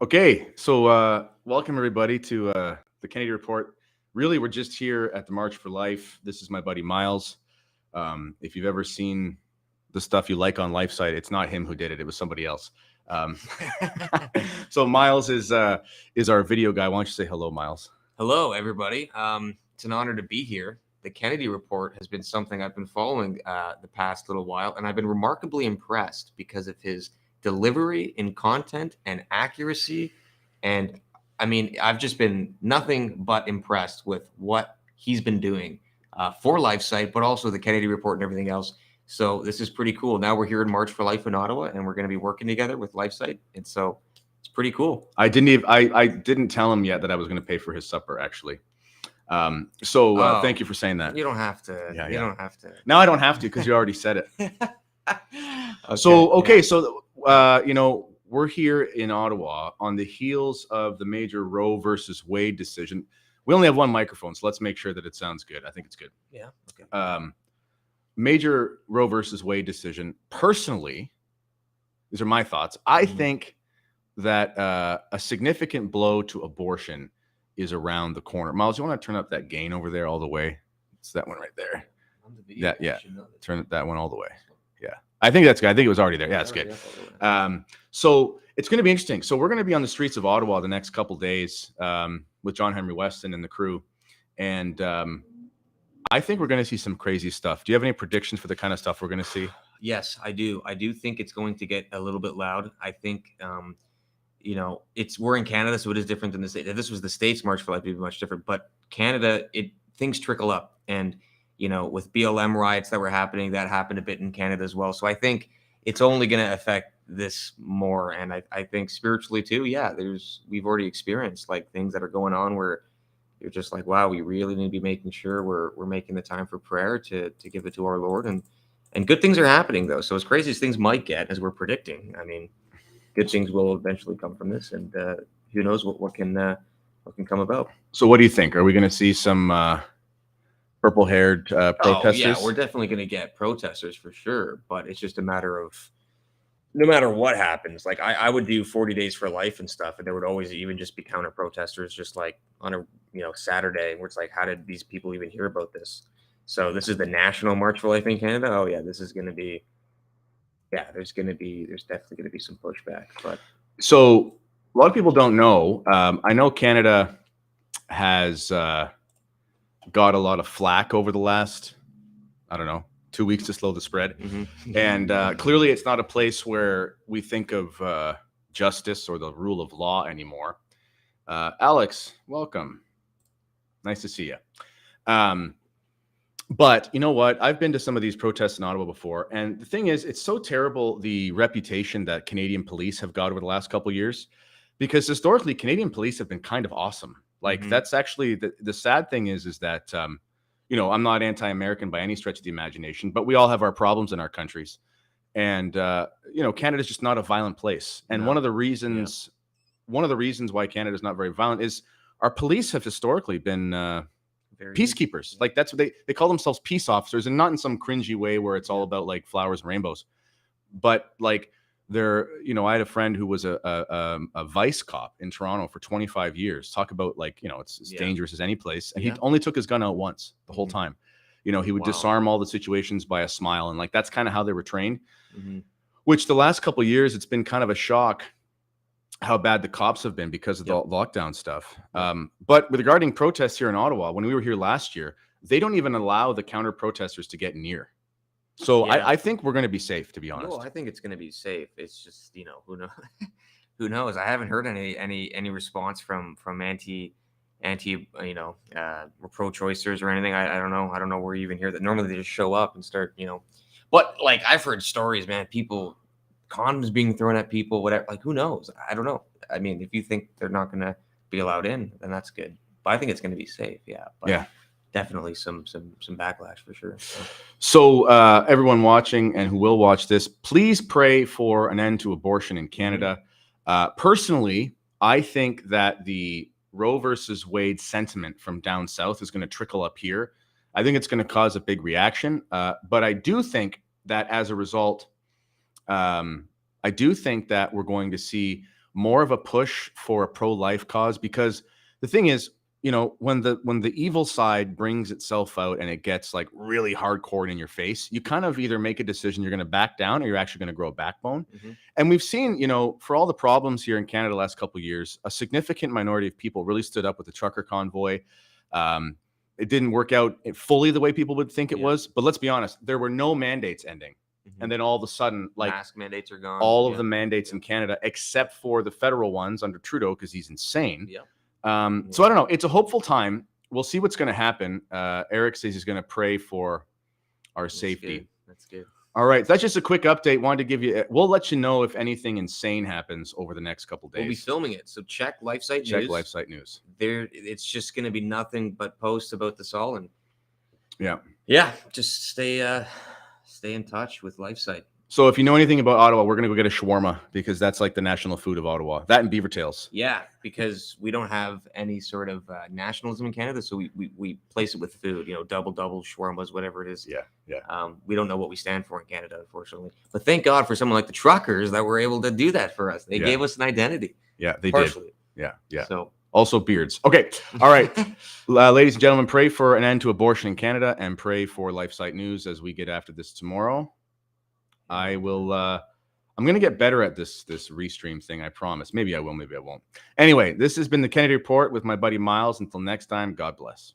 Okay, so welcome everybody to the Kennedy Report. Really, we're just here at the March for Life. This is my buddy Miles. If you've ever seen the stuff you like on LifeSite, it's not him who did it; it was somebody else. Um, so Miles is our video guy. Why don't you say hello, Miles? Hello, everybody. It's an honor to be here. The Kennedy Report has been something I've been following the past little while, and I've been remarkably impressed because of his delivery in content and accuracy. And I mean, I've just been nothing but impressed with what he's been doing for LifeSite, but also the Kennedy Report and everything else. So this is pretty cool. Now we're here in March for Life in Ottawa, and we're going to be working together with LifeSite, and so it's pretty cool. I didn't tell him yet that I was going to pay for his supper, actually. Thank you for saying that. You don't have to. Yeah, you yeah. don't have to. Now I don't have to because you already said it. Okay, We're here in Ottawa on the heels of the major Roe versus Wade decision. We only have one microphone, so let's make sure that it sounds good. I think it's good. Yeah. Okay. Major Roe versus Wade decision. Personally, these are my thoughts. I think that a significant blow to abortion is around the corner. Miles, you want to turn up that gain over there all the way? It's that one right there. Turn that one all the way. Yeah, I think that's good. I think it was already there. Yeah, it's good. So it's going to be interesting. So we're going to be on the streets of Ottawa the next couple days with John Henry Weston and the crew, and I think we're going to see some crazy stuff. Do you have any predictions for the kind of stuff we're going to see? Yes, I do. I do think it's going to get a little bit loud. I think, we're in Canada, so it is different than the state. If this was the States March for Life, it'd be much different. But Canada, things trickle up, and with BLM riots that were happening, that happened a bit in Canada as well. So I think it's only going to affect this more, and I think spiritually too. Yeah, we've already experienced like things that are going on where you're just like, wow, we really need to be making sure we're making the time for prayer to give it to our Lord, and good things are happening though. So as crazy as things might get, as we're predicting, I mean, good things will eventually come from this, and who knows what can come about. So what do you think? Are we going to see some purple-haired protesters? Oh, yeah, we're definitely going to get protesters for sure, but it's just a matter of no matter what happens. Like I would do 40 days for life and stuff, and there would always even just be counter protesters, just like on a Saturday, where it's like, how did these people even hear about this? So this is the National March for Life in Canada. Oh yeah, this is going to be. Yeah, there's definitely going to be some pushback. But so a lot of people don't know. I know Canada has got a lot of flack over the last, 2 weeks to slow the spread. Mm-hmm. And clearly it's not a place where we think of justice or the rule of law anymore. Alex, welcome. Nice to see you. But you know what? I've been to some of these protests in Ottawa before. And the thing is, it's so terrible, the reputation that Canadian police have got over the last couple of years, because historically Canadian police have been kind of awesome. Like that's actually the sad thing is that, I'm not anti-American by any stretch of the imagination, but we all have our problems in our countries. And, Canada's just not a violent place. And one of the reasons why Canada is not very violent is our police have historically been peacekeepers. Like that's what they call themselves, peace officers, and not in some cringy way where it's all about like flowers and rainbows, but like they're, I had a friend who was a vice cop in Toronto for 25 years. Talk about like, it's as dangerous as any place. And he only took his gun out once the whole time. He would disarm all the situations by a smile. And like, that's kind of how they were trained, which the last couple of years, it's been kind of a shock how bad the cops have been because of the lockdown stuff. But regarding protests here in Ottawa, when we were here last year, they don't even allow the counter protesters to get near. So I think we're going to be safe, to be honest. No, I think it's going to be safe. It's just, who knows? Who knows? I haven't heard any response from anti pro-choicers or anything. I don't know. I don't know where you even hear that. Normally they just show up and start, But like I've heard stories, man. People, condoms being thrown at people, whatever. Like who knows? I don't know. I mean, if you think they're not going to be allowed in, then that's good. But I think it's going to be safe. Yeah. But definitely some backlash for sure. So everyone watching and who will watch this, please pray for an end to abortion in Canada. Personally, I think that the Roe versus Wade sentiment from down south is going to trickle up here. I think it's going to cause a big reaction. But I do think that as a result, I do think that we're going to see more of a push for a pro-life cause, because the thing is, you know, when the evil side brings itself out and it gets like really hardcore and in your face, you kind of either make a decision you're going to back down or you're actually going to grow a backbone. And we've seen, you know, for all the problems here in Canada the last couple of years, a significant minority of people really stood up with the trucker convoy. It didn't work out fully the way people would think it was, but let's be honest, there were no mandates ending. And then all of a sudden, like, mask mandates are gone. all of the mandates in Canada, except for the federal ones under Trudeau, because he's insane. So I don't know. It's a hopeful time. We'll see what's going to happen. Eric says he's going to pray for our safety. That's good. All right. That's just a quick update. Wanted to give you, we'll let you know if anything insane happens over the next couple days. We'll be filming it. So check LifeSite News. Check LifeSite News. It's just going to be nothing but posts about this all. And yeah, just stay in touch with LifeSite. So if you know anything about Ottawa, we're going to go get a shawarma, because that's like the national food of Ottawa. That and beaver tails. Yeah, because we don't have any sort of nationalism in Canada, so we place it with food. You know, double shawarmas, whatever it is. Yeah. We don't know what we stand for in Canada, unfortunately. But thank God for someone like the truckers that were able to do that for us. They gave us an identity. Yeah, they partially. did. Yeah. So also beards. Okay. All right. Ladies and gentlemen, pray for an end to abortion in Canada and pray for LifeSite News as we get after this tomorrow. I will, I'm going to get better at this restream thing. I promise. Maybe I will, maybe I won't. Anyway, this has been the Kennedy Report with my buddy Miles. Until next time, God bless.